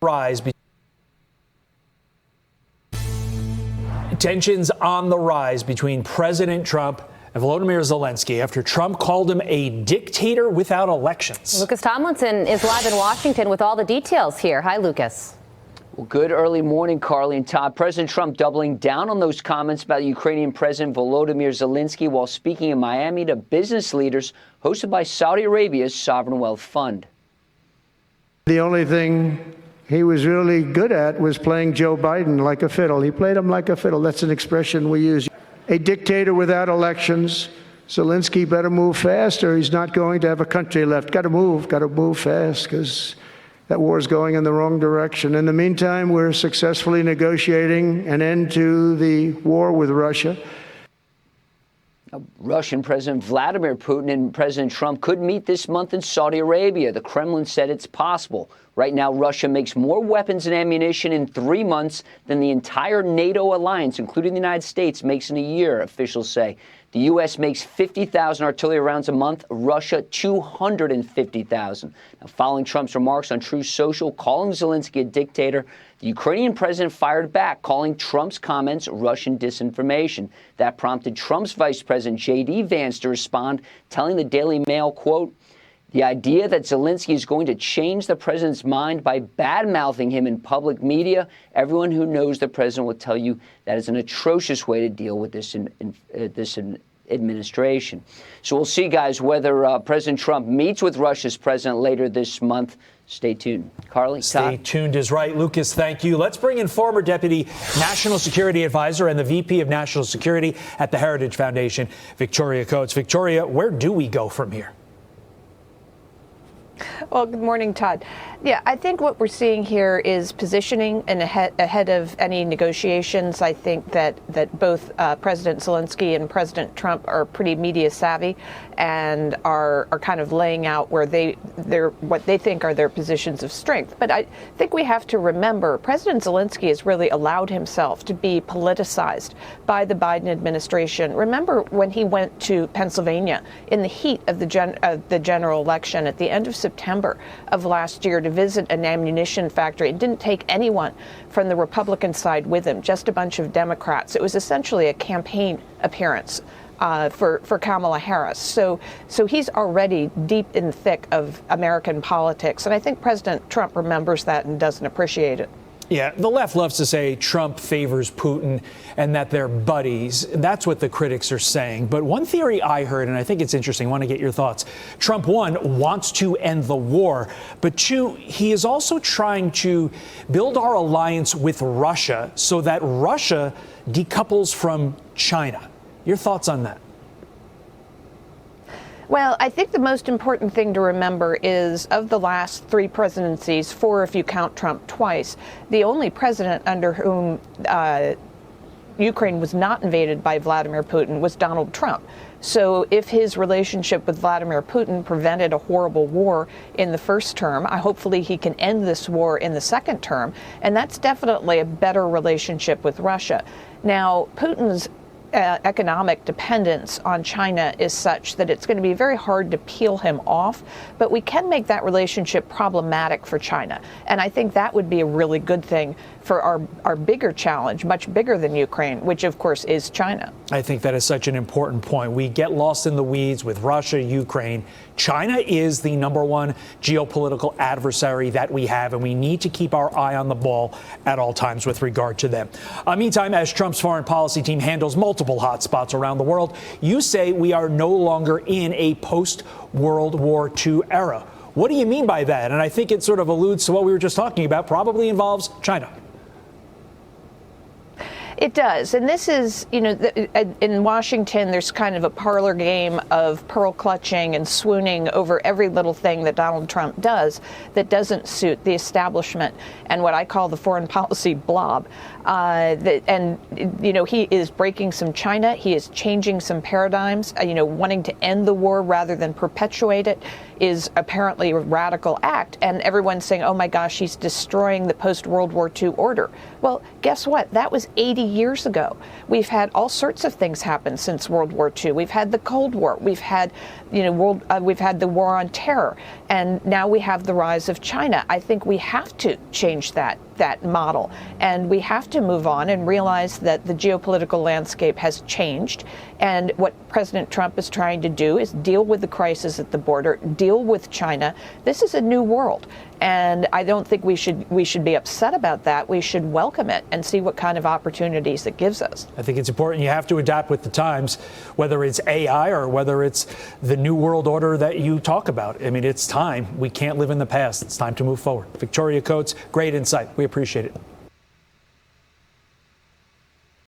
rise. Tensions on the rise between President Trump and Volodymyr Zelensky after Trump called him a dictator without elections. Lucas Tomlinson is live in Washington with all the details here. Hi, Lucas. Well, good early morning, Carly and Todd. President Trump doubling down on those comments about Ukrainian President Volodymyr Zelensky while speaking in Miami to business leaders hosted by Saudi Arabia's Sovereign Wealth Fund. The only thing he was really good at was playing Joe Biden like a fiddle. He played him like a fiddle. That's an expression we use. A dictator without elections. Zelensky better move fast or he's not going to have a country left. Got to move fast because that war is going in the wrong direction. In the meantime, we're successfully negotiating an end to the war with Russia. Russian President Vladimir Putin and President Trump could meet this month in Saudi Arabia. The Kremlin said it's possible. Right now, Russia makes more weapons and ammunition in 3 months than the entire NATO alliance, including the United States, makes in a year, officials say. The U.S. makes 50,000 artillery rounds a month, Russia 250,000. Now, following Trump's remarks on Truth Social calling Zelensky a dictator, the Ukrainian president fired back, calling Trump's comments Russian disinformation. That prompted Trump's Vice President J.D. Vance to respond, telling the Daily Mail, quote, "The idea that Zelensky is going to change the president's mind by bad-mouthing him in public media, everyone who knows the president will tell you that is an atrocious way to deal with this administration." So we'll see, guys, whether President Trump meets with Russia's president later this month. Stay tuned. Carly, Stay Todd. tuned is right. Lucas, thank you. Let's bring in former Deputy National Security Advisor and the VP of National Security at the Heritage Foundation, Victoria Coates. Victoria, where do we go from here? Well, good morning, Todd. Yeah, I think what we're seeing here is positioning and ahead of any negotiations. I think that both President Zelensky and President Trump are pretty media savvy and are kind of laying out where what they think are their positions of strength. But I think we have to remember President Zelensky has really allowed himself to be politicized by the Biden administration. Remember when he went to Pennsylvania in the heat of the general election at the end of September of last year to visit an ammunition factory. It didn't take anyone from the Republican side with him, just a bunch of Democrats. It was essentially a campaign appearance for Kamala Harris. So he's already deep in the thick of American politics. And I think President Trump remembers that and doesn't appreciate it. Yeah, the left loves to say Trump favors Putin and that they're buddies. That's what the critics are saying. But one theory I heard, and I think it's interesting, I want to get your thoughts. Trump, one, wants to end the war, but two, he is also trying to build our alliance with Russia so that Russia decouples from China. Your thoughts on that? Well, I think the most important thing to remember is of the last 3 presidencies, 4 if you count Trump twice, the only president under whom Ukraine was not invaded by Vladimir Putin was Donald Trump. So if his relationship with Vladimir Putin prevented a horrible war in the first term, hopefully he can end this war in the second term. And that's definitely a better relationship with Russia. Now, Putin's economic dependence on China is such that it's going to be very hard to peel him off, but we can make that relationship problematic for China. And I think that would be a really good thing for our bigger challenge, much bigger than Ukraine, which of course is China. I think that is such an important point. We get lost in the weeds with Russia, Ukraine. China is the #1 geopolitical adversary that we have, and we need to keep our eye on the ball at all times with regard to them. Meantime, as Trump's foreign policy team handles multiple hotspots around the world, you say we are no longer in a post-World War II era. What do you mean by that? And I think it sort of alludes to what we were just talking about, probably involves China. It does. And this is, in Washington, there's kind of a parlor game of pearl clutching and swooning over every little thing that Donald Trump does that doesn't suit the establishment and what I call the foreign policy blob. He is breaking some China. He is changing some paradigms. Wanting to end the war rather than perpetuate it is apparently a radical act. And everyone's saying, oh, my gosh, he's destroying the post-World War II order. Well, guess what? That was 80 years ago. We've had all sorts of things happen since World War II. We've had the Cold War. We've had, we've had the war on terror, and now we have the rise of China. I think we have to change that model, and we have to move on and realize that the geopolitical landscape has changed, and what President Trump is trying to do is deal with the crisis at the border, deal with China. This is a new world, and I don't think we should be upset about that. We should welcome it and see what kind of opportunities it gives us. I think it's important. You have to adapt with the times, whether it's AI or whether it's the new world order that you talk about. I mean, it's time. We can't live in the past. It's time to move forward. Victoria Coates, great insight. We appreciate it.